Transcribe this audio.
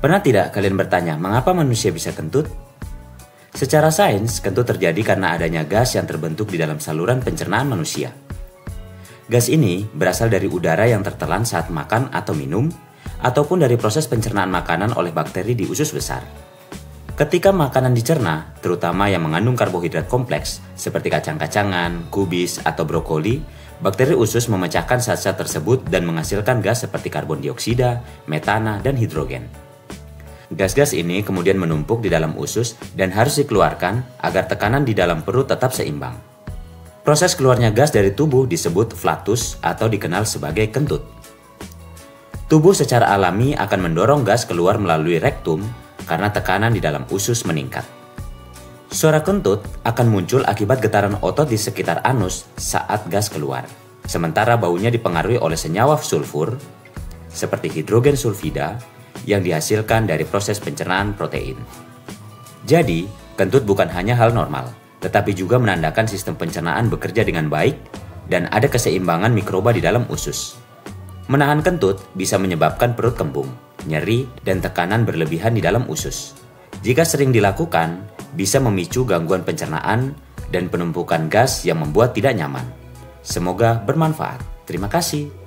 Pernah tidak kalian bertanya, mengapa manusia bisa kentut? Secara sains, kentut terjadi karena adanya gas yang terbentuk di dalam saluran pencernaan manusia. Gas ini berasal dari udara yang tertelan saat makan atau minum, ataupun dari proses pencernaan makanan oleh bakteri di usus besar. Ketika makanan dicerna, terutama yang mengandung karbohidrat kompleks, seperti kacang-kacangan, kubis, atau brokoli, bakteri usus memecahkan zat-zat tersebut dan menghasilkan gas seperti karbon dioksida, metana, dan hidrogen. Gas-gas ini kemudian menumpuk di dalam usus dan harus dikeluarkan agar tekanan di dalam perut tetap seimbang. Proses keluarnya gas dari tubuh disebut flatus atau dikenal sebagai kentut. Tubuh secara alami akan mendorong gas keluar melalui rektum karena tekanan di dalam usus meningkat. Suara kentut akan muncul akibat getaran otot di sekitar anus saat gas keluar. Sementara baunya dipengaruhi oleh senyawa sulfur seperti hidrogen sulfida yang dihasilkan dari proses pencernaan protein. Jadi, kentut bukan hanya hal normal, tetapi juga menandakan sistem pencernaan bekerja dengan baik dan ada keseimbangan mikroba di dalam usus. Menahan kentut bisa menyebabkan perut kembung, nyeri, dan tekanan berlebihan di dalam usus. Jika sering dilakukan, bisa memicu gangguan pencernaan dan penumpukan gas yang membuat tidak nyaman. Semoga bermanfaat. Terima kasih.